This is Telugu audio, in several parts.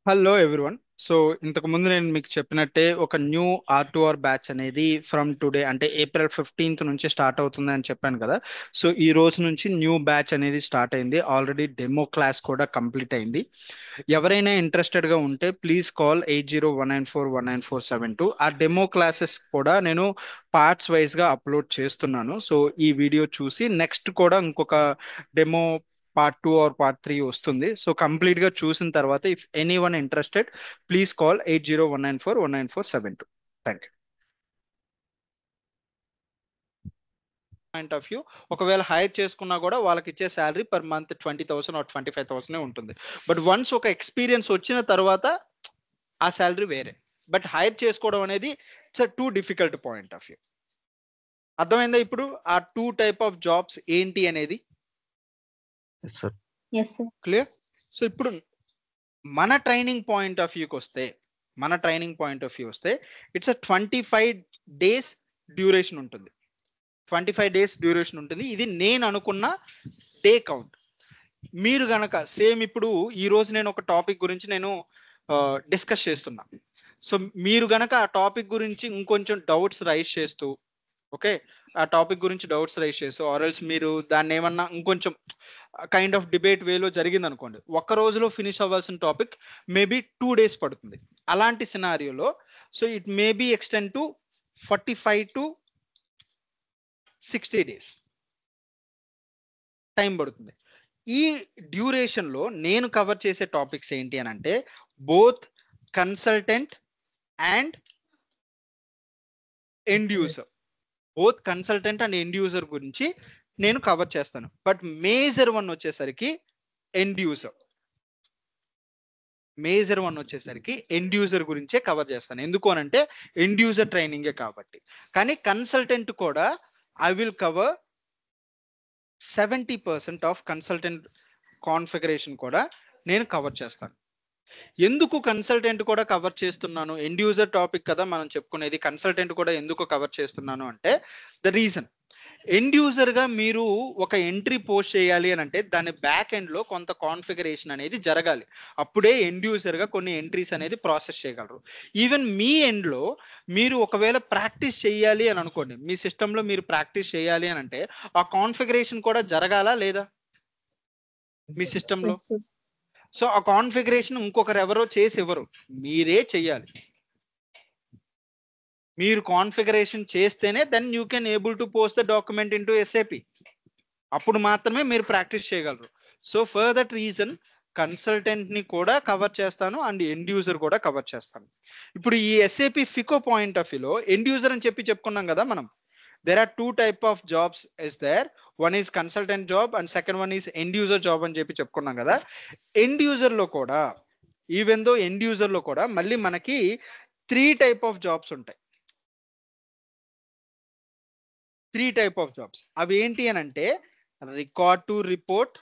Hello everyone. సో ఇంతకు ముందు నేను మీకు చెప్పినట్టే ఒక న్యూ R2R బ్యాచ్ అనేది ఫ్రమ్ టుడే అంటే April 15th నుంచి స్టార్ట్ అవుతుంది అని చెప్పాను కదా. సో ఈ రోజు నుంచి న్యూ బ్యాచ్ అనేది స్టార్ట్ అయింది. ఆల్రెడీ డెమో క్లాస్ కూడా కంప్లీట్ అయింది. ఎవరైనా ఇంట్రెస్టెడ్గా ఉంటే ప్లీజ్ కాల్ 8019419472. ఆ డెమో క్లాసెస్ కూడా నేను పార్ట్స్ వైజ్గా అప్లోడ్ చేస్తున్నాను. సో ఈ వీడియో చూసి నెక్స్ట్ కూడా ఇంకొక డెమో పార్ట్ 2 ఆర్ పార్ట్ 3 వస్తుంది. సో కంప్లీట్ గా చూసిన తర్వాత if any one interested please call 8019419472. Thank you. Point of view, ఒకవేళ హైర్ చేసుకున్నా కూడా వాళ్ళకి ఇచ్చే శాలరీ పర్ మంత్ 20,000 ఆర్ 25,000 ఉంటుంది. బట్ వన్స్ ఒక ఎక్స్పీరియన్స్ వచ్చిన తర్వాత ఆ శాలరీ వేరే. బట్ హైర్ చేసుకోవడం అనేది it's too difficult point of view. అర్థమైందా ఇప్పుడు ఆ టూ టైప్ ఆఫ్ జాబ్స్ ఏంటి అనేది? Yes sir. Yes sir. Clear. So ఇప్పుడు మన ట్రైనింగ్ పాయింట్ ఆఫ్ వ్యూకి వస్తే ఇట్స్ 25 days డ్యూరేషన్ ఉంటుంది. 25 days డ్యూరేషన్ ఉంటుంది. ఇది నేను అనుకున్న డే కౌంట్. మీరు గనక సేమ్ ఇప్పుడు ఈ రోజు నేను ఒక టాపిక్ గురించి నేను డిస్కస్ చేస్తున్నా. సో మీరు గనక ఆ టాపిక్ గురించి ఇంకొంచెం డౌట్స్ రైజ్ చేస్తూ, ఓకే, ఆ టాపిక్ గురించి డౌట్స్ రైజ్ చేస్తూ ఆర్ఎల్స్ మీరు దాన్ని ఏమన్నా ఇంకొంచెం కైండ్ ఆఫ్ డిబేట్ వేలో జరిగింది అనుకోండి, ఒక్క రోజులో ఫినిష్ అవ్వాల్సిన టాపిక్ మేబీ 2 days పడుతుంది. అలాంటి సినారియోలో so it may be extend to 45 to 60 days time పడుతుంది. ఈ డ్యూరేషన్లో నేను కవర్ చేసే టాపిక్స్ ఏంటి అని అంటే both consultant and end user. Both consultant and end user గురించి నేను కవర్ చేస్తాను. బట్ మేజర్ వన్ వచ్చేసరికి ఎండ్ యూజర్. ఎండ్ యూజర్ గురించే కవర్ చేస్తాను. ఎందుకు అనంటే ఎండ్ యూజర్ ట్రైనింగే కాబట్టి. కానీ కన్సల్టెంట్ కూడా I will cover 70% of consultant configuration కూడా నేను కవర్ చేస్తాను. ఎందుకు కన్సల్టెంట్ కూడా కవర్ చేస్తున్నాను? ఎండ్ యూజర్ టాపిక్ కదా మనం చెప్పుకునేది, కన్సల్టెంట్ కూడా ఎందుకు కవర్ చేస్తున్నాను అంటే ద రీజన్, ఎండ్ యూజర్ గా మీరు ఒక ఎంట్రీ పోస్ట్ చేయాలి అని అంటే దాని బ్యాక్ ఎండ్ లో కొంత కాన్ఫిగరేషన్ అనేది జరగాలి. అప్పుడే ఎండ్ యూజర్ గా కొన్ని ఎంట్రీస్ అనేది ప్రాసెస్ చేయగలరు. ఈవెన్ మీ ఎండ్ లో మీరు ఒకవేళ ప్రాక్టీస్ చేయాలి అని అనుకోండి, మీ సిస్టమ్ లో మీరు ప్రాక్టీస్ చేయాలి అని అంటే ఆ కాన్ఫిగరేషన్ కూడా జరగాలా లేదా మీ సిస్టమ్ లో? Yes sir. సో ఆ కాన్ఫిగరేషన్ ఇంకొకరు ఎవరో చేసి ఇవ్వరు, మీరే చెయ్యాలి. మీరు కాన్ఫిగరేషన్ చేస్తేనే then you can able to post the document into SAP. అప్పుడు మాత్రమే మీరు ప్రాక్టీస్ చేయగలరు. So for that reason consultant ని కూడా కవర్ చేస్తాను అండ్ ఎండ్ యూజర్ కూడా కవర్ చేస్తాను. ఇప్పుడు ఈ SAP FICO పాయింట్ ఆఫ్ వ్యూలో ఎండ్ యూజర్ అని చెప్పుకున్నాం కదా మనం. there are two type of jobs is there. One is consultant job and second one is end user job అని చెప్పుకున్నాం కదా. ఎండ్ యూజర్ లో కూడా ఈవెన్ దో ఎండ్ యూజర్ లో కూడా మళ్ళీ మనకి 3 type of jobs ఉంటాయి. 3 type of jobs. అవి ఏంటి అని అంటే record to report,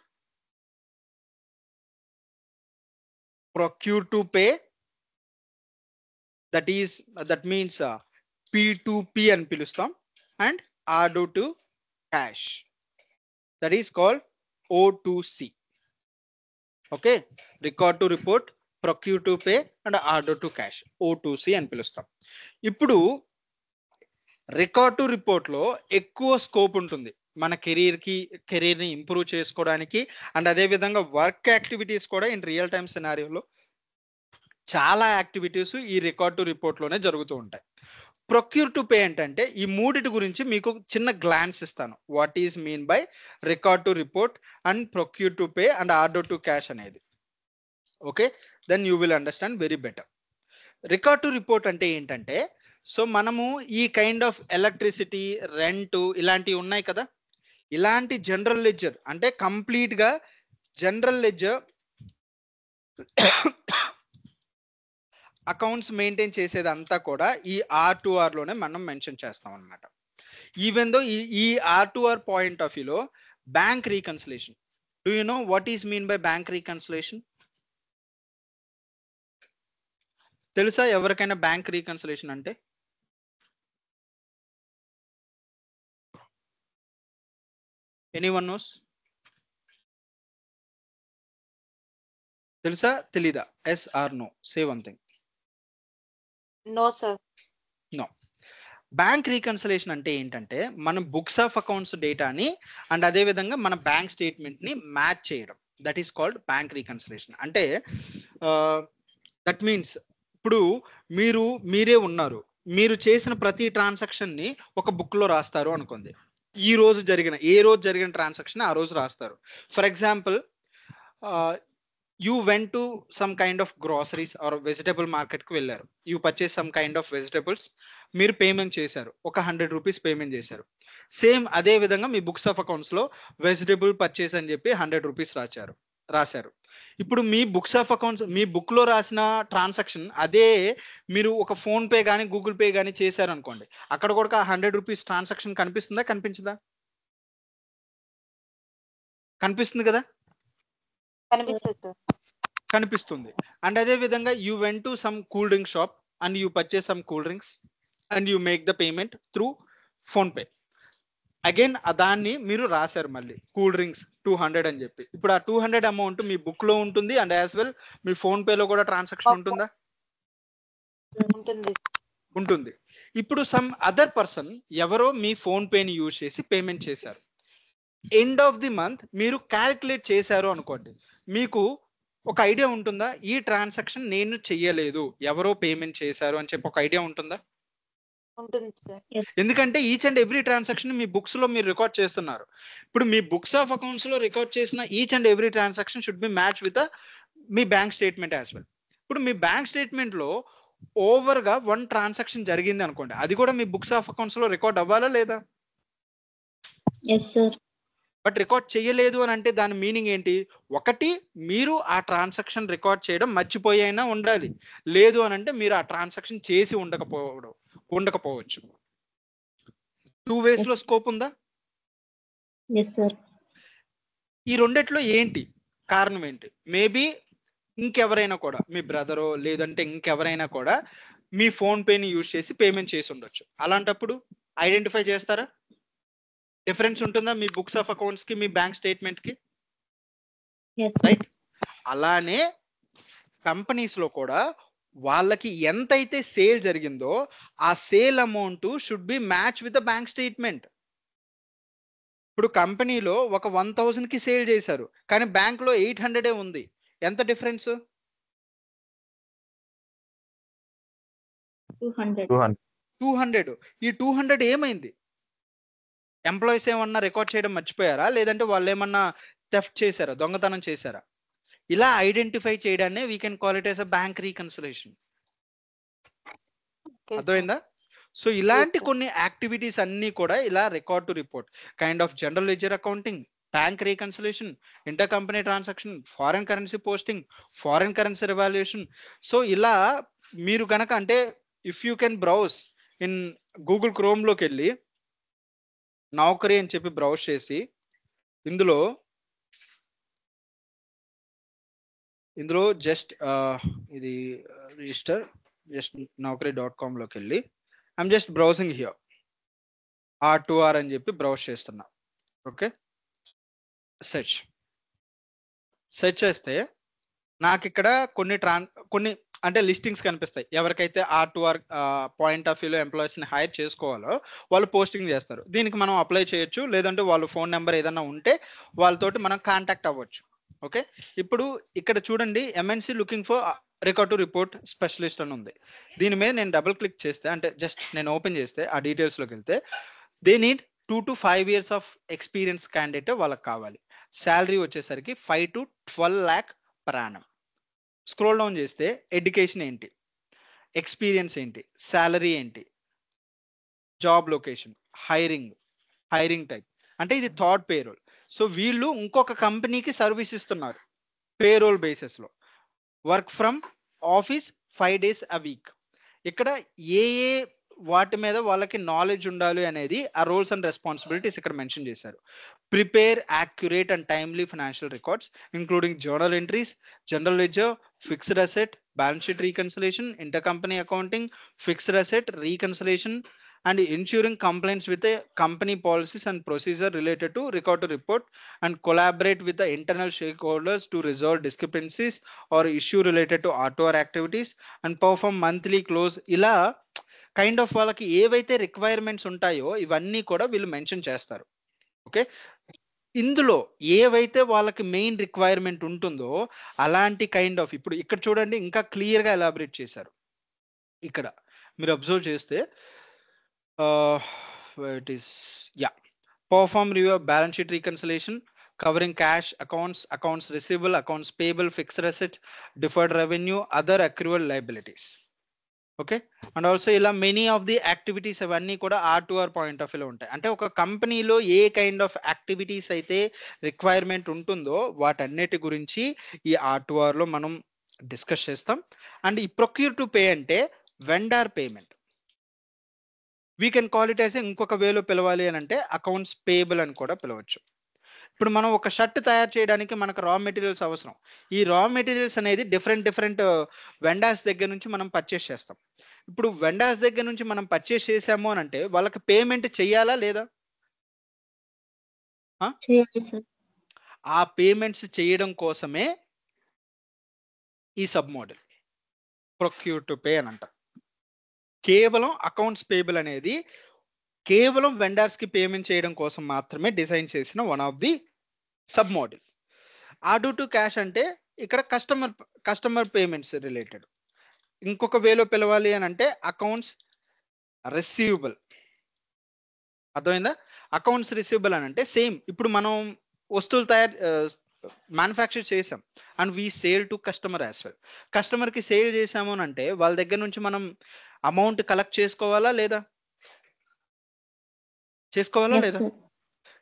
procure to pay, that means P2P అని పిలుస్తాం, and order to cash, that is called O2C. Okay, record to report, procure to pay and order to cash, O2C అని పిలుస్తాం. ఇప్పుడు రికార్డ్ టు రిపోర్ట్ లో ఎక్కువ స్కోప్ ఉంటుంది మన కెరీర్ని ఇంప్రూవ్ చేసుకోవడానికి. అండ్ అదే విధంగా వర్క్ యాక్టివిటీస్ కూడా ఇన్ రియల్ టైమ్ సినారియోలో చాలా యాక్టివిటీస్ ఈ రికార్డ్ టు రిపోర్ట్ లోనే జరుగుతూ ఉంటాయి. ప్రొక్యూర్ టు పే ఏంటంటే ఈ మూడిటి గురించి మీకు చిన్న గ్లాన్స్ ఇస్తాను. What is mean by record to report and procure to pay and order to cash అనేది. Okay, then you will understand very better. Record to report అంటే ఏంటంటే, సో మనము ఈ కైండ్ ఆఫ్ ఎలక్ట్రిసిటీ, రెంట్ ఇలాంటివి ఉన్నాయి కదా, ఇలాంటి జనరల్ లెడ్జర్ అంటే కంప్లీట్ గా జనరల్ లెడ్జర్ అకౌంట్స్ మెయింటైన్ చేసేదంతా కూడా ఈ R2R లోనే మనం మెన్షన్ చేస్తాం అనమాట. ఈవెన్ దో ఈ R2R పాయింట్ ఆఫ్ వ్యూలో bank reconciliation, do you know what is mean by bank reconciliation? తెలుసా ఎవరికైనా బ్యాంక్ రీకన్సిలేషన్ అంటే? Anyone knows? తెలుసా తెలీదా? Yes or no? Say one thing. No sir. No. Bank reconciliation అంటే ఏంటంటే మనం బుక్స్ ఆఫ్ అకౌంట్స్ డేటాని అండ్ అదే విధంగా మన బ్యాంక్ స్టేట్మెంట్ ని మ్యాచ్ చేయడం. That is called bank reconciliation. అంటే దట్ మీన్స్ ఇప్పుడు మీరే ఉన్నారు, మీరు చేసిన ప్రతి ట్రాన్సాక్షన్ ని ఒక బుక్ లో రాస్తారు అనుకోండి. ఏ రోజు జరిగిన ట్రాన్సాక్షన్ ఆ రోజు రాస్తారు. For example, you went to some kind of groceries or vegetable మార్కెట్కి వెళ్ళారు. You purchase some kind of vegetables, మీరు పేమెంట్ చేశారు, ఒక 100 రూపీస్ పేమెంట్ చేశారు. సేమ్ అదే విధంగా మీ బుక్స్ ఆఫ్ అకౌంట్స్లో వెజిటబుల్ పర్చేస్ అని చెప్పి 100 రూపీస్ రాశారు. ఇప్పుడు మీ బుక్స్ ఆఫ్ అకౌంట్స్, మీ బుక్లో రాసిన ట్రాన్సాక్షన్ అదే మీరు ఒక ఫోన్పే కానీ గూగుల్ పే కానీ చేశారు అనుకోండి, అక్కడ కూడా 100 రూపీస్ ట్రాన్సాక్షన్ కనిపిస్తుందా కనిపించదా? కనిపిస్తుంది కదా? కనిపిస్తుంది. అండ్ అదే విధంగా you went to some cool drink shop and you purchase some cool drinks and you make the payment through PhonePe. Again దాన్ని మీరు రాశారు మళ్ళీ కూల్ డ్రింక్స్ 200 అని చెప్పి. ఇప్పుడు ఆ 200 అమౌంట్ మీ బుక్ లో ఉంటుంది and as well me phone పేలో కూడా ట్రాన్సాక్షన్ ఉంటుందా? ఉంటుంది. ఇప్పుడు సమ్ అదర్ పర్సన్ ఎవరో మీ ఫోన్ పేని యూజ్ చేసి పేమెంట్ చేశారు. ఎండ్ ఆఫ్ ది మంత్ మీరు క్యాలిక్యులేట్ చేశారు అనుకోండి, మీకు ఒక ఐడియా ఉంటుందా ఈ ట్రాన్సాక్షన్ నేను చెయ్యలేదు, ఎవరో పేమెంట్ చేశారు అని చెప్పి ఒక ఐడియా ఉంటుందా? ఎందుకంటే each and every transaction me books లో మీరు రికార్డ్ చేస్తున్నారు. ఇప్పుడు మీ బుక్స్ ఆఫ్ అకౌంట్స్ లో రికార్డ్ చేసిన each and every transaction should be match with me bank statement as well. ఇప్పుడు మీ బ్యాంక్ స్టేట్మెంట్ లో ఓవర్ గా 1 ట్రాన్సాక్షన్ జరిగింది అనుకోండి, అది కూడా మీ బుక్స్ ఆఫ్ అకౌంట్స్ లో రికార్డ్ అవ్వాలా లేదా? బట్ రికార్డ్ చేయలేదు అని అంటే దాని మీనింగ్ ఏంటి? ఒకటి, మీరు ఆ ట్రాన్సాక్షన్ రికార్డ్ చేయడం మర్చిపోయి అయినా ఉండాలి, లేదు అని అంటే మీరు ఆ ట్రాన్సాక్షన్ చేసి ఉండకపోవచ్చు. 2 ways లో స్కోప్ ఉందా? ఈ రెండిట్లో ఏంటి కారణం ఏంటి? మేబీ ఇంకెవరైనా కూడా, మీ బ్రదరో లేదంటే ఇంకెవరైనా కూడా మీ ఫోన్ పేని యూజ్ చేసి పేమెంట్ చేసి ఉండొచ్చు. అలాంటప్పుడు ఐడెంటిఫై చేస్తారా? డిఫరెన్స్ ఉంటుందా మీ బుక్స్ ఆఫ్ అకౌంట్స్ కి మీ బ్యాంక్ స్టేట్మెంట్ కి? రైట్. అలానే కంపెనీస్ లో కూడా వాళ్ళకి ఎంతైతే సేల్ జరిగిందో ఆ sale amount should be match with the bank statement. ఇప్పుడు కంపెనీలో ఒక 1000 కి సేల్ చేశారు కానీ బ్యాంక్ లో 800 ఉంది. ఎంత డిఫరెన్స్? 200. ఈ 200 ఏమైంది? ఎంప్లాయీస్ ఏమన్నా రికార్డ్ చేయడం మర్చిపోయారా, లేదంటే వాళ్ళు ఏమన్నా థెఫ్ట్ చేశారా, దొంగతనం చేశారా? ఇలా ఐడెంటిఫై చేయడాన్ని we can call it as a bank reconciliation. అర్థమైందా? సో ఇలాంటి కొన్ని యాక్టివిటీస్ అన్ని కూడా ఇలా record to report, kind of general ledger accounting, bank reconciliation, inter company transaction, foreign currency posting, foreign currency revaluation. So ఇలా మీరు కనుక అంటే if you can browse in Google Chrome లోకి వెళ్ళి నౌకరీ అని చెప్పి బ్రౌజ్ చేసి ఇందులో జస్ట్ ఇది రిజిస్టర్ జస్ట్ naukri.com లోకి వెళ్ళి I'm just browsing here R2R అని చెప్పి బ్రౌజ్ చేస్తున్నా. ఓకే, సెర్చ్ చేస్తే నాకు ఇక్కడ కొన్ని అంటే లిస్టింగ్స్ కనిపిస్తాయి. ఎవరికైతే R2R పాయింట్ ఆఫ్ వ్యూలో ఎంప్లాయీస్ని హైర్ చేసుకోవాలో వాళ్ళు పోస్టింగ్ చేస్తారు. దీనికి మనం అప్లై చేయొచ్చు, లేదంటే వాళ్ళ ఫోన్ నెంబర్ ఏదైనా ఉంటే వాళ్ళతోటి మనం కాంటాక్ట్ అవ్వచ్చు. ఓకే, ఇప్పుడు ఇక్కడ చూడండి, MNC looking for record to report specialist అని ఉంది. దీని మీద నేను డబుల్ క్లిక్ చేస్తే, అంటే జస్ట్ నేను ఓపెన్ చేస్తే ఆ డీటెయిల్స్లోకి వెళ్తే they need 2 to 5 years of experience candidate వాళ్ళకి కావాలి. శాలరీ వచ్చేసరికి 5 to 12 lakh per annum. Scroll down చేస్తే ఎడ్యుకేషన్ ఏంటి, ఎక్స్పీరియన్స్ ఏంటి, శాలరీ ఏంటి, జాబ్ లొకేషన్, హైరింగ్ టైప్, అంటే ఇది థర్డ్ పేరోల్. సో వీళ్ళు ఇంకొక కంపెనీకి సర్వీస్ ఇస్తున్నారు పేరోల్ బేసిస్లో. Work from office 5 days a week. ఇక్కడ ఏ వాటి మీద వాళ్ళకి నాలెడ్జ్ ఉండాలి అనేది ఆ రోల్స్ అండ్ రెస్పాన్సిబిలిటీస్ ఇక్కడ మెన్షన్ చేశారు. Prepare accurate and timely financial records including journal entries, general ledger, fixed asset, balance sheet reconciliation, inter company accounting, fixed asset reconciliation, and ensuring compliance with the company policies and procedure related to record to report, and collaborate with the internal stakeholders to resolve discrepancies or issue related to R2R activities, and perform monthly close. ఇలా కైండ్ ఆఫ్ వాళ్ళకి ఏవైతే రిక్వైర్మెంట్స్ ఉంటాయో ఇవన్నీ కూడా వీళ్ళు మెన్షన్ చేస్తారు. ఓకే, ఇందులో ఏవైతే వాళ్ళకి మెయిన్ రిక్వైర్మెంట్ ఉంటుందో అలాంటి కైండ్ ఆఫ్, ఇప్పుడు ఇక్కడ చూడండి ఇంకా క్లియర్గా ఎలాబరేట్ చేశారు. ఇక్కడ మీరు అబ్జర్వ్ చేస్తే it is perform review balance sheet reconciliation covering cash accounts, accounts receivable, accounts payable, fixed assets, deferred revenue, other accrual liabilities. Okay, and also ఇలా మెనీ ఆఫ్ ది యాక్టివిటీస్ అవన్నీ కూడా R2R పాయింట్ ఆఫ్ వ్యూలో ఉంటాయి. అంటే ఒక కంపెనీలో ఏ కైండ్ ఆఫ్ యాక్టివిటీస్ అయితే రిక్వైర్మెంట్ ఉంటుందో వాటన్నిటి గురించి ఈ R2Rలో మనం డిస్కస్ చేస్తాం. అండ్ ఈ ప్రొక్యూర్ టు పే అంటే vendor payment. We can call it as ఇంకొక వేలో పిలవాలి అని అంటే అకౌంట్స్ పేయబుల్ అని కూడా పిలవచ్చు. ఇప్పుడు మనం ఒక షర్ట్ తయారు చేయడానికి మనకు రా మెటీరియల్స్ అవసరం. ఈ రా మెటీరియల్స్ అనేది డిఫరెంట్ వెండర్స్ దగ్గర నుంచి మనం పర్చేస్ చేస్తాం. ఇప్పుడు వెండర్స్ దగ్గర నుంచి మనం పర్చేస్ చేసాము అని అంటే వాళ్ళకి పేమెంట్ చెయ్యాలా లేదా? ఆ పేమెంట్స్ చేయడం కోసమే ఈ sub model procure to pay అని అంటాం. కేవలం అకౌంట్స్ పేయబుల్ అనేది కేవలం వెండర్స్ కి పేమెంట్ చేయడం కోసం మాత్రమే డిజైన్ చేసిన one of the sub model. Order to cash అంటే ఇక్కడ కస్టమర్ పేమెంట్స్ రిలేటెడ్. ఇంకొక వేలో పిలవాలి అని అంటే అకౌంట్స్ రిసీవబుల్. అర్థమైందా? అకౌంట్స్ రిసీవబుల్ అని అంటే సేమ్, ఇప్పుడు మనం వస్తువులు మ్యానుఫ్యాక్చర్ చేసాం and we sale to customer as well. కస్టమర్కి సేల్ చేసాము అని అంటే వాళ్ళ దగ్గర నుంచి మనం అమౌంట్ కలెక్ట్ చేసుకోవాలా లేదా?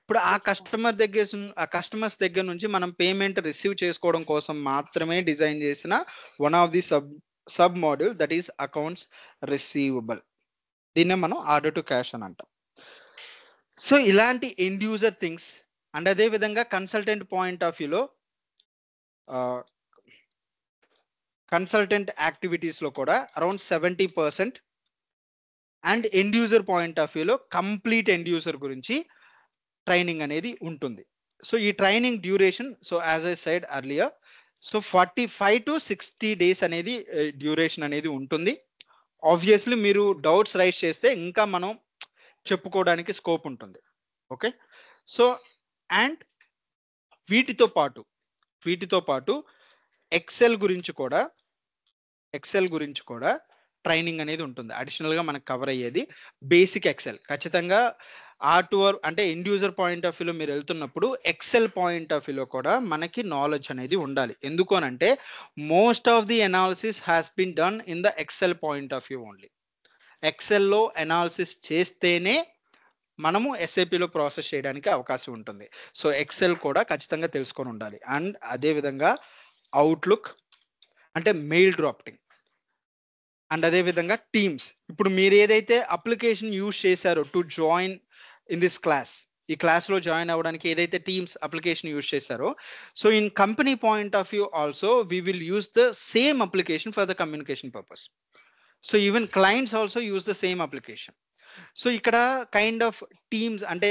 ఇప్పుడు ఆ కస్టమర్స్ దగ్గర నుంచి మనం పేమెంట్ రిసీవ్ చేసుకోవడం కోసం మాత్రమే డిజైన్ చేసిన one of the sub module that is accounts receivable. దీన్నే మనం ఆర్డర్ టు క్యాష్ అని అంటాం. సో ఇలాంటి ఎండ్ యూజర్ థింగ్స్ అండ్ అదే విధంగా కన్సల్టెంట్ పాయింట్ ఆఫ్ వ్యూలో కన్సల్టెంట్ యాక్టివిటీస్ లో కూడా around 70% and end user point of వ్యూలో కంప్లీట్ ఎండ్ యూజర్ గురించి ట్రైనింగ్ అనేది ఉంటుంది. సో ఈ training duration, so as I side earlier, so 45 to 60 days అనేది డ్యూరేషన్ అనేది ఉంటుంది. ఆబ్వియస్లీ మీరు డౌట్స్ రైజ్ చేస్తే ఇంకా మనం చెప్పుకోవడానికి స్కోప్ ఉంటుంది. ఓకే, సో అండ్ వీటితో పాటు ఎక్సెల్ గురించి కూడా ట్రైనింగ్ అనేది ఉంటుంది. అడిషనల్గా మనకు కవర్ అయ్యేది బేసిక్ ఎక్సెల్. ఖచ్చితంగా R2R అంటే ఎండ్ యూజర్ పాయింట్ ఆఫ్ వ్యూలో మీరు వెళ్తున్నప్పుడు ఎక్సెల్ పాయింట్ ఆఫ్ వ్యూలో కూడా మనకి నాలెడ్జ్ అనేది ఉండాలి. ఎందుకు అని అంటే most of the analysis has been done in the Excel point of view only. ఎక్సెల్లో అనాలిసిస్ చేస్తేనే మనము SAPలో ప్రాసెస్ చేయడానికి అవకాశం ఉంటుంది. సో ఎక్సెల్ కూడా ఖచ్చితంగా తెలుసుకొని ఉండాలి. అండ్ అదేవిధంగా అవుట్లుక్ అంటే మెయిల్ డ్రాఫ్టింగ్ అండ్ అదేవిధంగా టీమ్స్. ఇప్పుడు మీరు ఏదైతే అప్లికేషన్ యూజ్ చేశారో to join in this class, ఈ క్లాస్లో జాయిన్ అవ్వడానికి ఏదైతే టీమ్స్ అప్లికేషన్ యూజ్ చేశారో, so in company point of view also we will use the same application for the communication purpose. So even clients also use the same application. So ఇక్కడ కైండ్ ఆఫ్ టీమ్స్ అంటే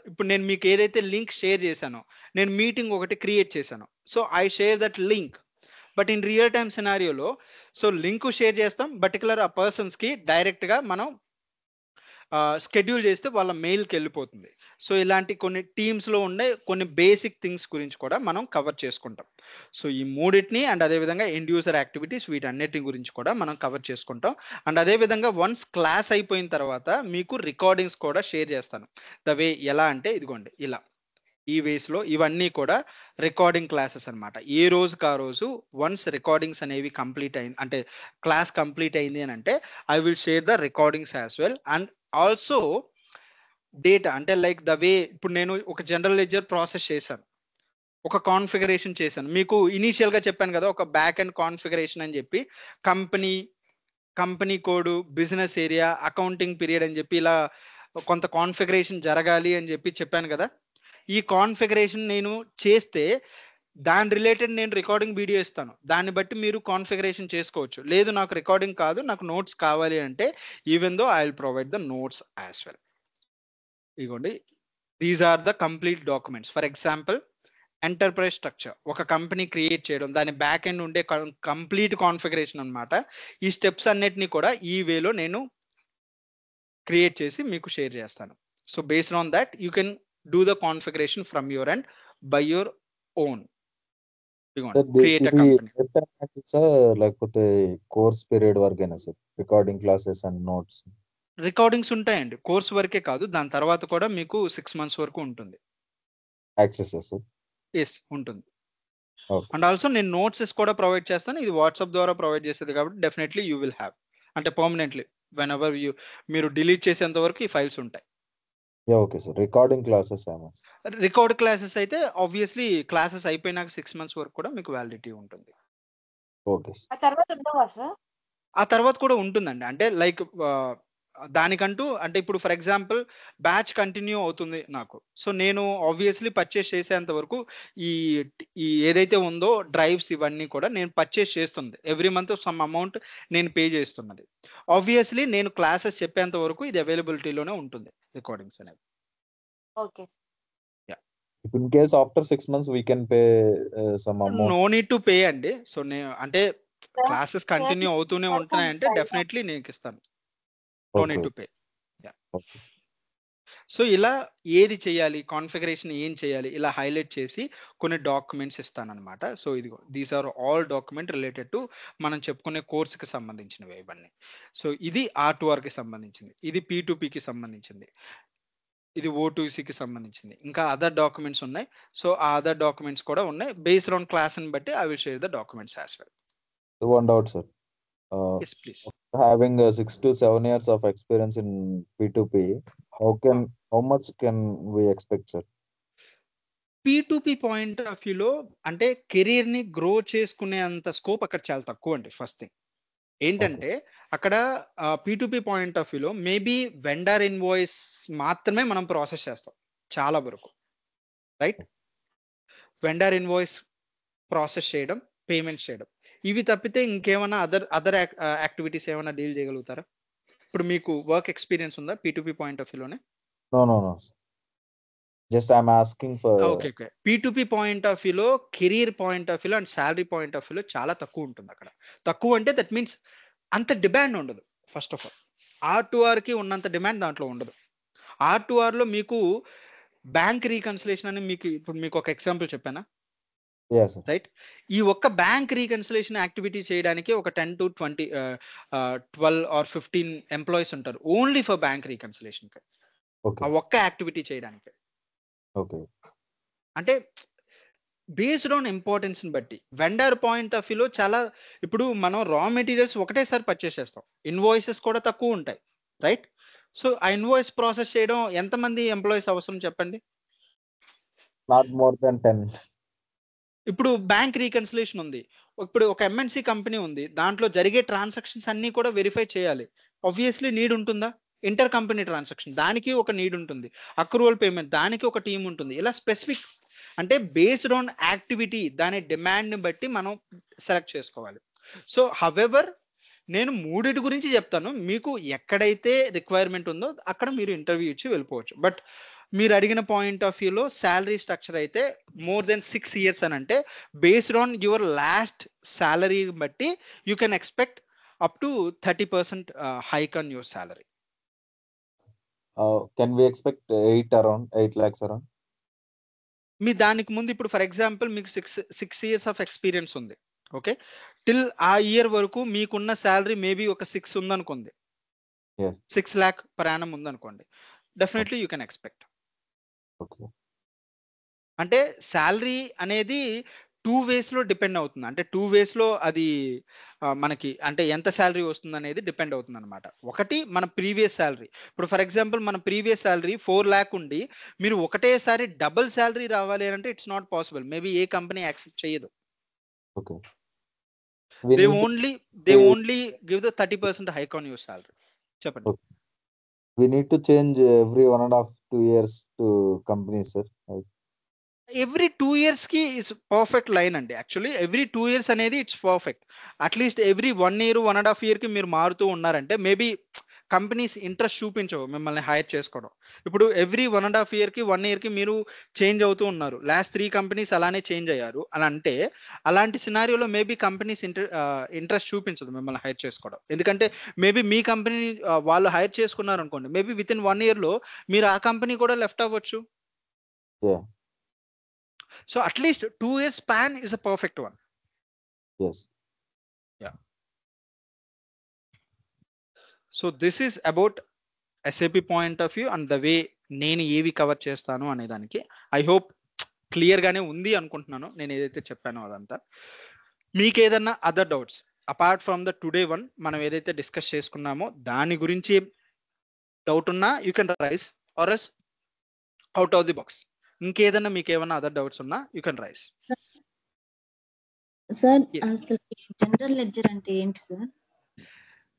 ఇప్పుడు నేను మీకు ఏదైతే లింక్ షేర్ చేశానో, నేను మీటింగ్ ఒకటి క్రియేట్ చేశాను. So I share that link. But in real time సినారియోలో సో లింక్ షేర్ చేస్తాం, పర్టికులర్ ఆ పర్సన్స్కి డైరెక్ట్గా మనం షెడ్యూల్ చేస్తే వాళ్ళ మెయిల్కి వెళ్ళిపోతుంది. సో ఇలాంటి కొన్ని టీమ్స్లో ఉండే కొన్ని బేసిక్ థింగ్స్ గురించి కూడా మనం కవర్ చేసుకుంటాం. సో ఈ మూడింటిని అండ్ అదేవిధంగా ఎండ్ యూజర్ యాక్టివిటీస్ వీటన్నిటి గురించి కూడా మనం కవర్ చేసుకుంటాం. అండ్ అదేవిధంగా వన్స్ క్లాస్ అయిపోయిన తర్వాత మీకు రికార్డింగ్స్ కూడా షేర్ చేస్తాను. ద వే ఎలా అంటే ఇదిగోండి ఇలా ఈ వేస్లో ఇవన్నీ కూడా రికార్డింగ్ క్లాసెస్ అనమాట. ఏ రోజుకి ఆ రోజు వన్స్ రికార్డింగ్స్ అనేవి కంప్లీట్ అయింది అంటే క్లాస్ కంప్లీట్ అయింది అని అంటే I will share the recordings as well. And also data అంటే లైక్ ద వే ఇప్పుడు నేను ఒక జనరల్ లెడ్జర్ ప్రాసెస్ చేశాను, ఒక కాన్ఫిగరేషన్ చేశాను. మీకు ఇనీషియల్గా చెప్పాను కదా ఒక బ్యాక్ అండ్ కాన్ఫిగరేషన్ అని చెప్పి company code, business area, accounting period అని చెప్పి ఇలా కొంత కాన్ఫిగరేషన్ జరగాలి అని చెప్పి చెప్పాను కదా. ఈ కాన్ఫిగరేషన్ నేను చేస్తే దాని రిలేటెడ్ నేను రికార్డింగ్ వీడియో ఇస్తాను. దాన్ని బట్టి మీరు కాన్ఫిగరేషన్ చేసుకోవచ్చు. లేదు నాకు రికార్డింగ్ కాదు, నాకు నోట్స్ కావాలి అంటే even though I will provide the notes as well. ఇదిగోండి, these are the complete documents. For example enterprise structure, ఒక కంపెనీ క్రియేట్ చేయడం, దాని బ్యాక్ ఎండ్ ఉండే కంప్లీట్ కాన్ఫిగరేషన్ అన్నమాట. ఈ స్టెప్స్ అన్నిటిని కూడా ఈ వేలో నేను క్రియేట్ చేసి మీకు షేర్ చేస్తాను. So based on that you can do the configuration from your and by your own. Create a company. లేకపోతే కోర్స్ పీరియడ్ వరకేనా sir recording classes and notes? Recordings ఉంటాయండి, కోర్స్ వరకే కాదు, దాని తర్వాత కూడా మీకు 6 months వరకు ఉంటుంది. Access sir? ఎస్ ఉంటుంది. ఓకే. అండ్ ఆల్సో నేను నోట్స్ కూడా ప్రొవైడ్ చేస్తాను. ఇది వాట్సాప్ ద్వారా ప్రొవైడ్ చేసేది కాబట్టి డెఫినెట్లీ యూ విల్ హ్యావ్, అంటే పర్మనెంట్లీ వెన్ ఎవర్ మీరు డిలీట్ చేసేంత వరకు ఈ ఫైల్స్ ఉంటాయి. Okay sir. రికార్డింగ్ క్లాసెస్ ఏమో? రికార్డ్ క్లాసెస్ అయితే ఆబ్వియస్లీ క్లాసెస్ అయిపోయినాక 6 months వరకు కూడా మీకు వ్యాలిడిటీ ఉంటుంది. Okay sir. ఆ తర్వాత ఉండవా సార్? ఆ తర్వాత కూడా ఉంటుందండి. అంటే లైక్ దానికంటూ, అంటే ఇప్పుడు ఫర్ ఎగ్జాంపుల్ బ్యాచ్ కంటిన్యూ అవుతుంది నాకు, సో నేను ఆబ్వియస్లీ పర్చేస్ చేసేంత వరకు ఈ ఈ ఏదైతే ఉందో డ్రైవ్స్ ఇవన్నీ కూడా నేను పర్చేస్ చేస్తుంది. ఎవ్రీ మంత్ సమ్ అమౌంట్ నేను పే చేస్తున్నది. ఆబ్వియస్లీ నేను క్లాసెస్ చెప్పేంత వరకు ఇది అవైలబిలిటీలోనే ఉంటుంది రికార్డింగ్స్ అనేది. Okay. In case after 6 months we can pay some amount? No need to pay అండి. సో నేను అంటే క్లాసెస్ కంటిన్యూ అవుతూనే ఉంటున్నాయంటే డెఫినెట్లీ నేను ఇస్తాను. No need to pay. Okay sir. So ఇలా ఏది చేయాలి, కాన్ఫిగరేషన్ ఏం చేయాలి, ఇలా హైలైట్ చేసి కొన్ని డాక్యుమెంట్స్ ఇస్తానన్నమాట. సో ఇదిగో these are all document related to మనం చెప్పుకునే కోర్సుకి సంబంధించినవి ఇవన్నీ. సో ఇది R2Rకి సంబంధించింది, ఇది P2Pకి సంబంధించింది, ఇది O2Cకి సంబంధించింది, ఇంకా అదర్ డాక్యుమెంట్స్ ఉన్నాయి. సో ఆ అదర్ డాక్యుమెంట్స్ కూడా ఉన్నాయి. బేస్డ్ ఆన్ క్లాస్ని బట్టి I will share the documents as well. One doubt sir. Yes please. Having 6 to 7 years of experience in P2P, how much can we expect, sir? P2P point of వ్యూలో అంటే కెరీర్ ని గ్రో చేసుకునే అంత స్కోప్ అక్కడ చాలా తక్కువ అండి. ఫస్ట్ థింగ్ ఏంటంటే అక్కడ P2P పాయింట్ ఆఫ్ వ్యూలో మేబీ వెండర్ ఇన్వాయిస్ మాత్రమే మనం ప్రాసెస్ చేస్తాం చాలా వరకు, రైట్? వెండర్ ఇన్వాయిస్ ప్రాసెస్ చేయడం, పేమెంట్స్ చేయడం, ఇవి తప్పితే ఇంకేమైనా అదర్ యాక్టివిటీస్ ఏమైనా డీల్ చేయగలుగుతారా? ఇప్పుడు మీకు వర్క్ ఎక్స్పీరియన్స్ ఉందా P2P పాయింట్ ఆఫ్ వ్యూలోనే? No. Just I'm asking for. Okay. P2P point of వ్యూలో కెరీర్ పాయింట్ ఆఫ్ వ్యూలో అండ్ శాలరీ పాయింట్ ఆఫ్ వ్యూలో చాలా తక్కువ ఉంటుంది అక్కడ. తక్కువ అంటే దట్ మీన్స్ అంత డిమాండ్ ఉండదు. ఫస్ట్ ఆఫ్ ఆల్ R2Rకి ఉన్నంత డిమాండ్ దాంట్లో ఉండదు. R2Rలో మీకు బ్యాంక్ రీకన్సిలేషన్ అని మీకు ఒక ఎగ్జాంపుల్ చెప్పానా? Yes, sir. రైట్. ఈ ఒక్క బ్యాంక్ రీకన్సిలేషన్ యాక్టివిటీ చేయడానికి ఒక 10 to 20 12 or 15 ఎంప్లాయీస్ ఉంటారు ఓన్లీ ఫర్ బ్యాంక్ రీకన్సిలేషన్. ఆ ఒక్క యాక్టివిటీ చేయడానికి. ఓకే. అంటే బేస్డ్ ఆన్ ఇంపార్టెన్స్ ని బట్టి వెండర్ పాయింట్ ఆఫ్ వ్యూలో చాలా, ఇప్పుడు మనం రా మెటీరియల్స్ ఒకటేసారి పర్చేస్ చేస్తాం, ఇన్వాయిసెస్ కూడా తక్కువ ఉంటాయి, రైట్? సో ఆ ఇన్వాయిస్ ప్రాసెస్ చేయడం ఎంతమంది ఎంప్లాయీస్ అవసరం చెప్పండి? Not more than 10. ఇప్పుడు బ్యాంక్ రీకన్సిలేషన్ ఉంది, ఇప్పుడు ఒక MNC కంపెనీ ఉంది, దాంట్లో జరిగే ట్రాన్సాక్షన్స్ అన్ని కూడా వెరిఫై చేయాలి. ఆబ్వియస్లీ నీడ్ ఉంటుందా? ఇంటర్ కంపెనీ ట్రాన్సాక్షన్ దానికి ఒక నీడ్ ఉంటుంది, అక్రూవల్ పేమెంట్ దానికి ఒక టీం ఉంటుంది. ఇలా స్పెసిఫిక్ అంటే బేస్డ్ ఆన్ యాక్టివిటీ దాని డిమాండ్ని బట్టి మనం సెలెక్ట్ చేసుకోవాలి. సో హవెవర్ నేను మూడిటి గురించి చెప్తాను, మీకు ఎక్కడైతే రిక్వైర్మెంట్ ఉందో అక్కడ మీరు ఇంటర్వ్యూ ఇచ్చి వెళ్ళిపోవచ్చు. బట్ మీరు అడిగిన పాయింట్ ఆఫ్ వ్యూలో శాలరీ స్ట్రక్చర్ అయితే మోర్ దెన్ 6 years అని అంటే based on your last salary బట్టి you can expect up to 30% hike on your salary. Can we expect 8 lakhs around? మీ దానికి ముందు ఇప్పుడు ఫర్ ఎగ్జాంపుల్ మీకు 6 years ఆఫ్ ఎక్స్పీరియన్స్ ఉంది, ఓకే? టిల్ ఆ ఇయర్ వరకు మీకున్న శాలరీ మేబీ ఒక 6 ఉందనుకోండి, 6 lakh per annum ఉందనుకోండి, డెఫినెట్లీ యూ కెన్ ఎక్స్పెక్ట్. అంటే శాలరీ అనేది 2 ways లో డిపెండ్ అవుతుంది. అంటే 2 ways లో అది మనకి అంటే ఎంత శాలరీ వస్తుంది అనేది డిపెండ్ అవుతుంది అనమాట. ఒకటి మన ప్రీవియస్ శాలరీ, ఇప్పుడు ఫర్ ఎగ్జాంపుల్ మన ప్రీవియస్ శాలరీ 4 lakh ఉండి మీరు ఒకటేసారి డబుల్ శాలరీ రావాలి అంటే ఇట్స్ నాట్ పాసిబుల్. మేబీ ఏ కంపెనీ యాక్సెప్ట్ చేయదు. They only give the 30% hike on your salary. చెప్పండి. We need to change every 1.5 2 years to company, sir. Every 2 years కి ఇట్స్ పర్ఫెక్ట్ లైన్ అండి. యాక్చువల్లీ ఎవ్రీ 2 years అనేది it's perfect. At least every 1 year 1.5 year కి మీరు మారుతూ ఉన్నారంటే మేబీ కంపెనీస్ ఇంట్రెస్ట్ చూపించవు మిమ్మల్ని హైర్ చేసుకోవడం. ఇప్పుడు ఎవ్రీ 1.5 year కి 1 year కి మీరు చేంజ్ అవుతూ ఉన్నారు. లాస్ట్ 3 కంపెనీస్ అలానే చేంజ్ అయ్యారు అని అంటే అలాంటి సినారియోలో మేబీ కంపెనీస్ ఇంట్రెస్ట్ చూపించదు మిమ్మల్ని హైర్ చేసుకోవడం. ఎందుకంటే మేబీ మీ కంపెనీ వాళ్ళు హైర్ చేసుకున్నారు అనుకోండి. మేబీ వితిన్ 1 year లో మీరు ఆ కంపెనీ కూడా లెఫ్ట్ అవ్వచ్చు. Yeah. So at least 2 years span is a perfect one. Yes. Yeah. So this is about SAP point of view and the way నేను ఏవి కవర్ చేస్తాను అనే దానికి ఐ హోప్ క్లియర్ గానే ఉంది అనుకుంటున్నాను నేను ఏదైతే చెప్పానో అదంతా. మీకు ఏదన్నా other doubts apart from the today one మనం ఏదైతే డిస్కస్ చేసుకున్నామో దాని గురించి డౌట్ ఉన్నా you can raise or else out of the box. ఇంకేదన్నా మీకు ఏమన్నా అదర్ డౌట్స్ ఉన్నా you can raise. Sir Yes. అసలు జనరల్ లెడ్జర్ అంటే ఏంటి సార్?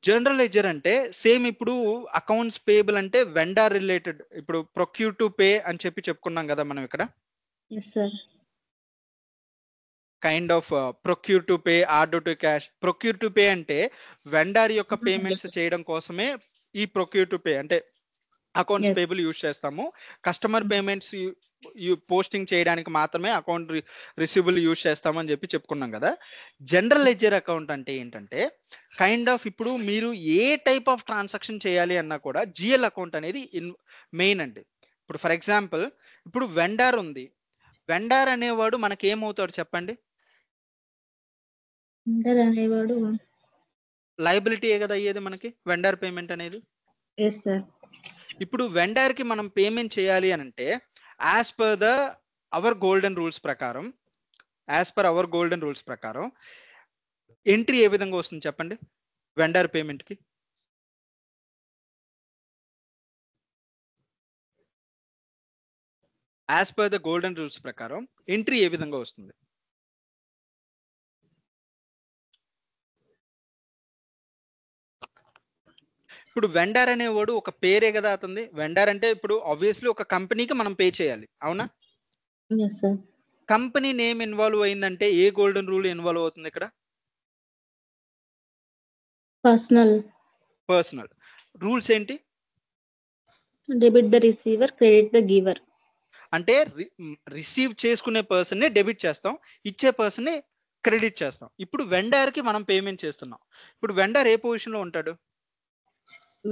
జనరల్ లెడ్జర్ అంటే సేమ్ ఇప్పుడు అకౌంట్స్ పేబుల్ అంటే వెండర్ రిలేటెడ్. ఇప్పుడు ప్రొక్యూర్ టు పే అని చెప్పుకున్నాం కదా మనం ఇక్కడ. Yes sir. Kind of procure to pay, order to cash. Procure to pay అంటే వెండర్ యొక్క పేమెంట్స్ చేయడం కోసమే ఈ ప్రొక్యూర్ టు పే అంటే అకౌంట్స్ పేబుల్ యూజ్ చేస్తాము. కస్టమర్ పేమెంట్స్ పోస్టింగ్ చేయడానికి మాత్రమే అకౌంట్ రిసీవబుల్ యూజ్ చేస్తామని చెప్పుకున్నాం కదా. జనరల్ లెడ్జర్ అకౌంట్ అంటే ఏంటంటే కైండ్ ఆఫ్ ఇప్పుడు మీరు ఏ టైప్ ఆఫ్ ట్రాన్సాక్షన్ చేయాలి అన్నా కూడా జిఎల్ అకౌంట్ అనేది మెయిన్ అండి. ఇప్పుడు ఫర్ ఎగ్జాంపుల్ ఇప్పుడు వెండర్ ఉంది. వెండర్ అనేవాడు మనకి ఏమవుతాడు చెప్పండి? వెండర్ అనేవాడు లయబిలిటీయే కదా అయ్యేది మనకి వెండర్ పేమెంట్ అనేది. Yes sir. ఇప్పుడు వెండర్ కి మనం పేమెంట్ చేయాలి అని అంటే as per our golden rules ప్రకారం ఎంట్రీ ఏ విధంగా వస్తుంది చెప్పండి వెండర్ పేమెంట్ కి? As per the golden rules ప్రకారం ఎంట్రీ ఏ విధంగా వస్తుంది? ఇప్పుడు వెండర్ అనేవాడు ఒక పేరే కదా అతనిది. వెండర్ అంటే ఇప్పుడు ఆబ్వియస్లీ ఒక కంపెనీకి మనం పే చేయాలి, అవునా? Yes sir. Company name involve అయిందంటే ఏ గోల్డెన్ రూల్ ఇన్వాల్వ్ అవుతుంది ఇక్కడ? పర్సనల్ రూల్స్ ఏంటి? Debit the receiver, credit the giver. అంటే రిసీవ్ చేసుకునే పర్సన్ ని డెబిట్ చేస్తాం, ఇచ్చే పర్సన్ ని క్రెడిట్ చేస్తాం. ఇప్పుడు వెండర్ కి మనం పేమెంట్ చేస్తున్నాం. ఇప్పుడు వెండర్ ఏ పొజిషన్ లో ఉంటాడు?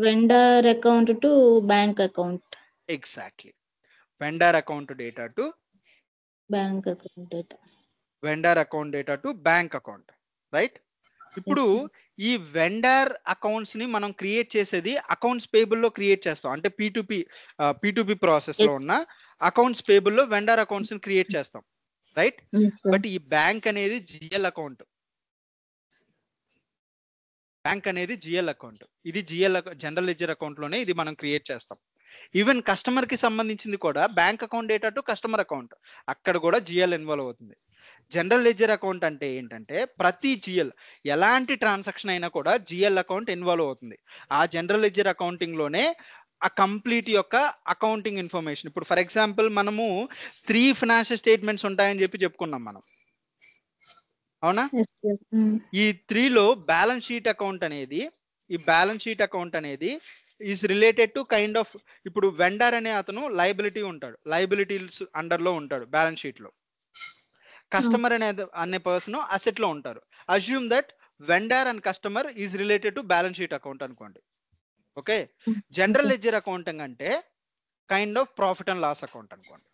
Vendor account to bank account. Exactly. Vendor account data to bank account data. Vendor account data to bank account, right? ఇప్పుడు ఈ వెండర్ అకౌంట్స్ ని మనం క్రియేట్ చేసేది అకౌంట్స్ పేబుల్ లో క్రియేట్ చేస్తాం. అంటే P2P ప్రాసెస్ లో ఉన్న అకౌంట్స్ పేబుల్ లో వెండర్ అకౌంట్స్ ని క్రియేట్ చేస్తాం, రైట్? బట్ ఈ బ్యాంక్ అనేది జిఎల్ అకౌంట్. ఇది జనరల్ లెడ్జర్ అకౌంట్ లోనే ఇది మనం క్రియేట్ చేస్తాం. ఈవెన్ కస్టమర్ కి సంబంధించింది కూడా bank account data to customer account, అక్కడ కూడా జిఎల్ ఇన్వాల్వ్ అవుతుంది. జనరల్ లెడ్జర్ అకౌంట్ అంటే ఏంటంటే ప్రతి జిఎల్ ఎలాంటి ట్రాన్సాక్షన్ అయినా కూడా జిఎల్ అకౌంట్ ఇన్వాల్వ్ అవుతుంది. ఆ జనరల్ లెడ్జర్ అకౌంటింగ్ లోనే ఆ కంప్లీట్ యొక్క అకౌంటింగ్ ఇన్ఫర్మేషన్. ఇప్పుడు ఫర్ ఎగ్జాంపుల్ మనము 3 ఫైనాన్షియల్ స్టేట్మెంట్స్ ఉంటాయని చెప్పుకున్నాం మనం, అవునా? ఈ 3లో బ్యాలెన్స్ షీట్ అకౌంట్ అనేది is related to kind of ఇప్పుడు వెండర్ అనే అతను లయబిలిటీస్ అండర్ లో ఉంటాడు బ్యాలెన్స్ షీట్ లో. కస్టమర్ అనే పర్సన్ అసెట్ లో ఉంటారు. Assume that vendor and customer is related to balance sheet account అనుకోండి, ఓకే? జనరల్ లెడ్జర్ అకౌంటింగ్ అంటే kind of profit and loss account అనుకోండి.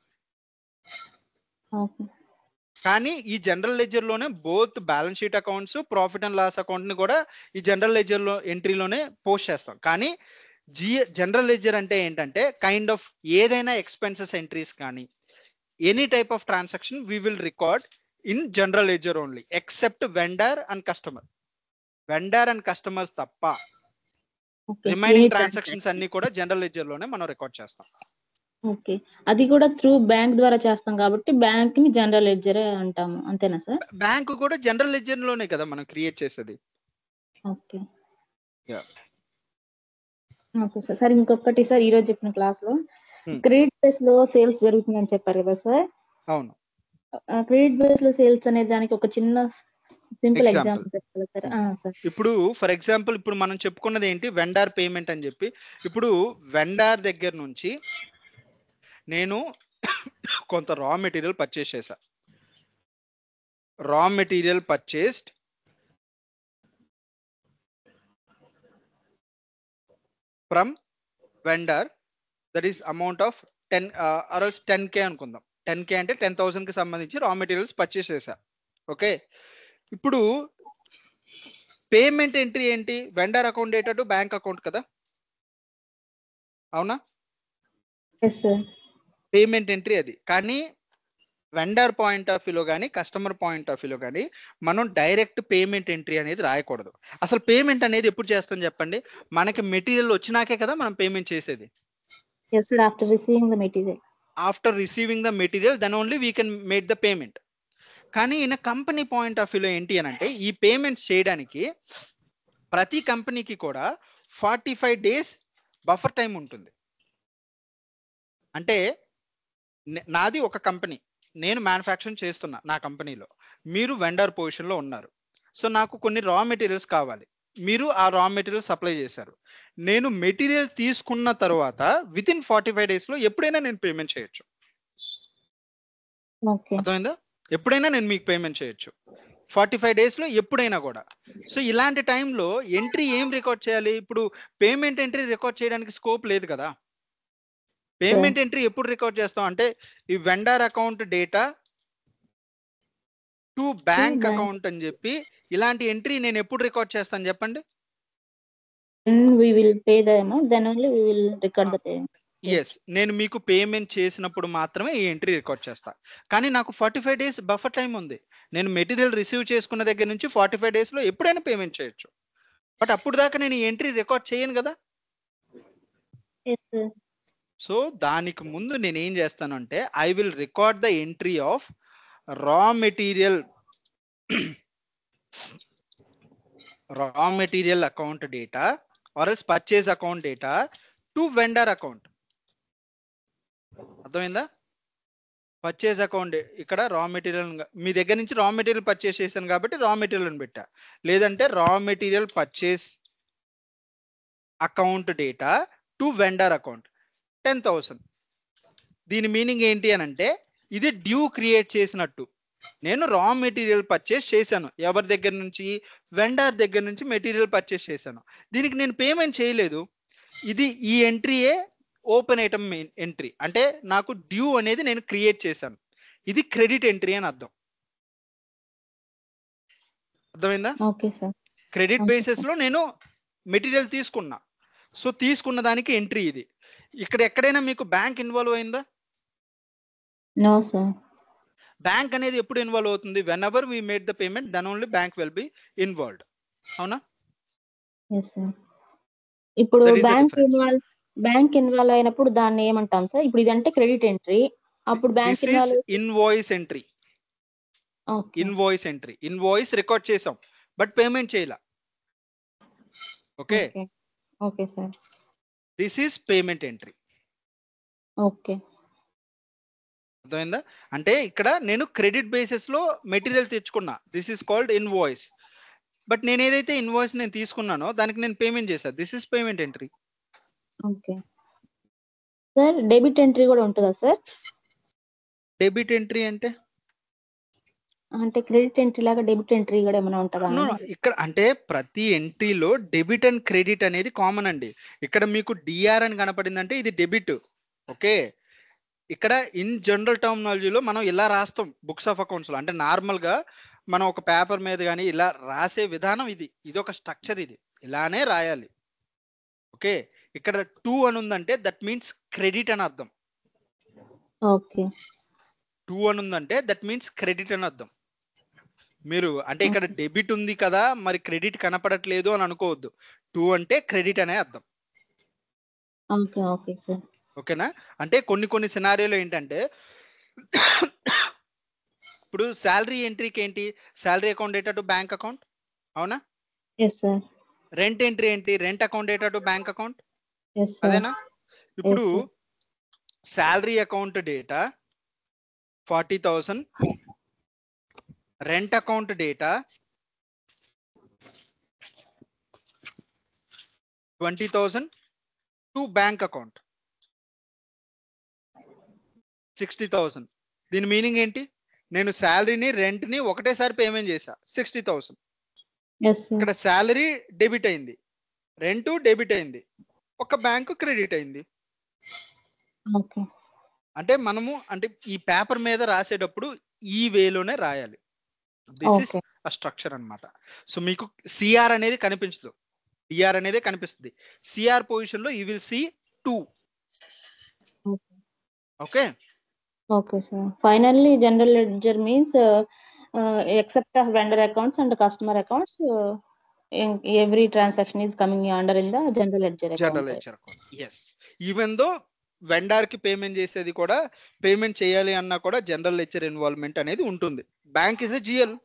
కానీ ఈ జనరల్ లెడ్జర్ లోనే both balance sheet accounts, profit and loss account ని కూడా ఈ జనరల్ లెడ్జర్ లో ఎంట్రీలోనే పోస్ట్ చేస్తాం. కానీ జనరల్ లెడ్జర్ అంటే ఏంటంటే కైండ్ ఆఫ్ ఏదైనా ఎక్స్పెన్సెస్ ఎంట్రీస్ కానీ any type of transaction we will record in general ledger only except vendor and customers తప్ప రిమైనింగ్ ట్రాన్సాక్షన్స్ అన్ని కూడా జనరల్ లెడ్జర్ లోనే మనం రికార్డ్ చేస్తాం. ఓకే, అది కూడా త్రూ బ్యాంక్ ద్వారా చేస్తాం కాబట్టి బ్యాంక్ ని జనరల్ లెడ్జర్ అంటాము, అంతేనా సార్? బ్యాంక్ కూడా జనరల్ లెడ్జర్ లోనే కదా మనం క్రియేట్ చేసేది. Okay sir. సార్ ఇంకొకటి సార్, ఈ రోజు చెప్పిన క్లాస్ లో క్రెడిట్ బేస్ లో సేల్స్ జరుగుతుందని చెప్పారు కదా సార్. అవును. క్రెడిట్ బేస్ లో సేల్స్ అనే దానికి ఒక చిన్న సింపుల్ ఎగ్జాంపుల్. ఎగ్జాంపుల్ చెప్పగలుగుతారా? సార్. ఇప్పుడు ఫర్ ఎగ్జాంపుల్ ఇప్పుడు మనం చెప్పుకున్నది ఏంటి, వెండార్ పేమెంట్ అని చెప్పి. ఇప్పుడు వెండార్ దగ్గర నుంచి నేను కొంత రా మెటీరియల్ పర్చేస్ చేశా. Raw material purchased from vendor, that is amount of 10 or else 10K అనుకుందాం. 10K అంటే 10,000 కి సంబంధించి రా మెటీరియల్స్ పర్చేస్ చేశా. ఓకే, ఇప్పుడు పేమెంట్ ఎంట్రీ ఏంటి, vendor account data to bank account కదా, అవునా? Yes sir. పేమెంట్ ఎంట్రీ అది. కానీ వెండర్ పాయింట్ ఆఫ్ వ్యూలో కానీ కస్టమర్ పాయింట్ ఆఫ్ వ్యూలో కానీ మనం డైరెక్ట్ పేమెంట్ ఎంట్రీ అనేది రాయకూడదు. అసలు పేమెంట్ అనేది ఎప్పుడు చేస్తాం చెప్పండి, మనకి మెటీరియల్ వచ్చినాకే కదా మనం పేమెంట్ చేసేది. Yes sir, after receiving the material. After receiving the material then only we can make the payment. కానీ ఇన్ కంపెనీ పాయింట్ ఆఫ్ వ్యూలో ఏంటి అని అంటే, ఈ పేమెంట్స్ చేయడానికి ప్రతి కంపెనీకి కూడా 45 days బఫర్ టైం ఉంటుంది. అంటే నాది ఒక కంపెనీ, నేను మ్యానుఫ్యాక్చరింగ్ చేస్తున్నా నా కంపెనీలో, మీరు వెండర్ పొజిషన్లో ఉన్నారు. సో నాకు కొన్ని రా మెటీరియల్స్ కావాలి, మీరు ఆ రా మెటీరియల్ సప్లై చేశారు. నేను మెటీరియల్ తీసుకున్న తర్వాత విత్ ఇన్ 45 days ఎప్పుడైనా నేను పేమెంట్ చేయొచ్చు. ఓకే. అర్థమైందా? ఎప్పుడైనా నేను మీకు పేమెంట్ చేయొచ్చు 45 days ఎప్పుడైనా కూడా. సో ఇలాంటి టైంలో ఎంట్రీ ఏం రికార్డ్ చేయాలి? ఇప్పుడు పేమెంట్ ఎంట్రీ రికార్డ్ చేయడానికి స్కోప్ లేదు కదా. పేమెంట్ ఎంట్రీ ఎప్పుడు రికార్డ్ చేస్తాం అంటే, ఈ vendor account data to bank account అని చెప్పి ఇలాంటి ఎంట్రీ నేను ఎప్పుడు రికార్డ్ చేస్తాను చెప్పండి? We will pay the amount, then only we will record the payment. Yes, నేను మీకు పేమెంట్ చేసినప్పుడు మాత్రమే ఈ ఎంట్రీ రికార్డ్ చేస్తా. కానీ నాకు 45 days బఫర్ టైం ఉంది. నేను మెటీరియల్ రిసీవ్ చేసుకున్న దగ్గర నుంచి 45 days ఎప్పుడైనా పేమెంట్ చేయొచ్చు. బట్ అప్పుడు దాకా నేను ఈ ఎంట్రీ రికార్డ్ చేయను కదా. Yes sir. సో దానికి ముందు నేను ఏం చేస్తాను అంటే, I will record the entry of raw material account data or else purchase account data to vendor account. అర్థమైందా? పర్చేజ్ అకౌంట్ ఇక్కడ రా మెటీరియల్, మీ దగ్గర నుంచి రా మెటీరియల్ పర్చేస్ చేశాను కాబట్టి రా మెటీరియల్ అని పెట్టా. లేదంటే raw material purchase account data to vendor account 10,000. దీని మీనింగ్ ఏంటి అని అంటే, ఇది డ్యూ క్రియేట్ చేసినట్టు. నేను రా మెటీరియల్ పర్చేస్ చేశాను, ఎవరి దగ్గర నుంచి? వెండర్ దగ్గర నుంచి మెటీరియల్ పర్చేస్ చేశాను. దీనికి నేను పేమెంట్ చేయలేదు. ఇది ఈ ఎంట్రీయే ఓపెన్ ఐటమ్ ఎంట్రీ. అంటే నాకు డ్యూ అనేది నేను క్రియేట్ చేశాను. ఇది క్రెడిట్ ఎంట్రీ అని అర్థం. అర్థమైందా? Okay sir. Credit Okay, basis లో నేను మెటీరియల్ తీసుకున్నా. సో తీసుకున్న దానికి ఎంట్రీ ఇది. ఇక్కడ ఎక్కడైనా మీకు బ్యాంక్ ఇన్వాల్వ్ అయిందా? No sir. బ్యాంక్ అనేది ఎప్పుడు ఇన్వాల్వ్ అవుతుంది? Whenever we made the payment then only bank will be involved. అవునా? Yes sir. ఇప్పుడు That is the bank difference. Involve అయినప్పుడు దాన్ని ఏమంటాం సార్? ఇప్పుడు ఇదంటే క్రెడిట్ ఎంట్రీ, అప్పుడు bank this is involve. Invoice entry. Okay. Invoice entry, invoice record చేసాం బట్ పేమెంట్ చేయాల. Okay, okay. Okay sir. This is payment entry. Okay. అర్థమైందా? అంటే ఇక్కడ నేను క్రెడిట్ బేసిస్ లో మెటీరియల్ తెచ్చుకున్నా, this is called invoice. But నేను ఏదైతే ఇన్వాయిస్ నేను తీసుకున్నానో దానికి నేను పేమెంట్ చేశాను, this is payment entry. Okay sir. Debit entry కూడా ఉంటుందా సార్? డెబిట్ ఎంట్రీ అంటే అంటే క్రెడిట్ ఎంట్రీ లాగా డెబిట్ ఎంట్రీ కూడా ఏమైనా ఉంటుందా? No, no, ఇక్కడ అంటే ప్రతి ఎంట్రీలో డెబిట్ అండ్ క్రెడిట్ అనేది కామన్ అండి. ఇక్కడ మీకు డిఆర్ అని కనపడిందంటే ఇది డెబిట్. ఓకే, ఇక్కడ ఇన్ జనరల్ టర్మినాలజీలో మనం ఇలా రాస్తాం బుక్స్ ఆఫ్ అకౌంట్స్ లో. అంటే నార్మల్ గా మనం ఒక పేపర్ మీద కానీ ఇలా రాసే విధానం ఇది. ఇది ఒక స్ట్రక్చర్, ఇది ఇలానే రాయాలి. ఓకే, ఇక్కడ 2 అని ఉందంటే దట్ మీన్స్ క్రెడిట్ అని అర్థం. ఓకే. 2 అని ఉందంటే దట్ మీన్స్ క్రెడిట్ అని అర్థం. మీరు అంటే ఇక్కడ డెబిట్ ఉంది కదా మరి క్రెడిట్ కనపడట్లేదు అని అనుకోవద్దు. 2 అంటే క్రెడిట్ అనే అర్థం. ఓకే. Okay sir. ఓకేనా? అంటే కొన్ని సినారియోలో ఏంటంటే, ఇప్పుడు శాలరీ ఎంట్రీకి ఏంటి? Salary account data to bank account, అవునా? Yes sir. రెంట్ ఎంట్రీ ఏంటి? Rent account data to bank account, yes sir. అదేనా? ఇప్పుడు sir. Salary account data 40,000 rent account data, 20,000 to bank account, 60,000. దీని మీనింగ్ ఏంటి? నేను శాలరీని రెంట్ని ఒకటేసారి పేమెంట్ చేశా 60,000. Yes sir. ఇక్కడ శాలరీ డెబిట్ అయింది, రెంట్ డెబిట్ అయింది, ఒక బ్యాంకు క్రెడిట్ అయింది. ఓకే. అంటే మనము అంటే ఈ పేపర్ మీద రాసేటప్పుడు ఈ వేలోనే రాయాలి. This is okay. ఆ స్ట్రక్చర్ అన్నమాట. సో మీకు సిఆర్ అనేది కనిపించదు, డిఆర్ అనేది కనిపిస్తుంది. సిఆర్ పొజిషన్ లో you will see 2. Okay. Okay sir. Finally general ledger means except of vendor accounts and customer accounts, every transaction is coming under in the general ledger account. General ledger account. Yes. Even though vendor కి పేమెంట్ చేసేది కూడా, పేమెంట్ చేయాలి అన్నా కూడా జనరల్ లెడ్జర్ ఇన్వాల్వ్మెంట్ అనేది ఉంటుంది. Bank is a GL.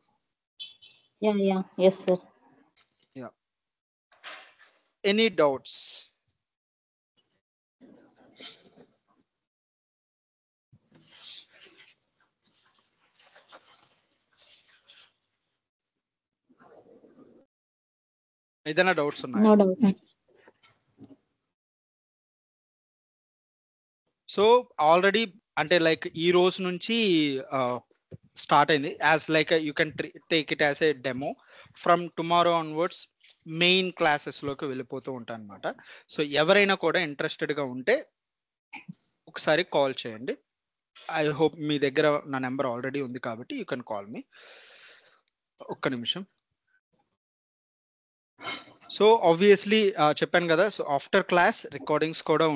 Yeah. Yes sir. Any doubts? ఏదైనా డౌట్స్ ఉన్నాయా? No doubt. సో ఆల్రెడీ అంటే లైక్ ఈ రోజు నుంచి స్టార్ట్ అయింది. As like you can take it as a demo. From tomorrow onwards main క్లాసెస్లోకి వెళ్ళిపోతూ ఉంటాను అనమాట. సో ఎవరైనా కూడా ఇంట్రెస్టెడ్గా ఉంటే ఒకసారి కాల్ చేయండి. ఐ హోప్ మీ దగ్గర నా నెంబర్ ఆల్రెడీ ఉంది కాబట్టి యూ కెన్ కాల్ మీ. ఒక్క నిమిషం. సో ఆబ్వియస్లీ చెప్పాను కదా, సో ఆఫ్టర్ క్లాస్ రికార్డింగ్స్ కూడా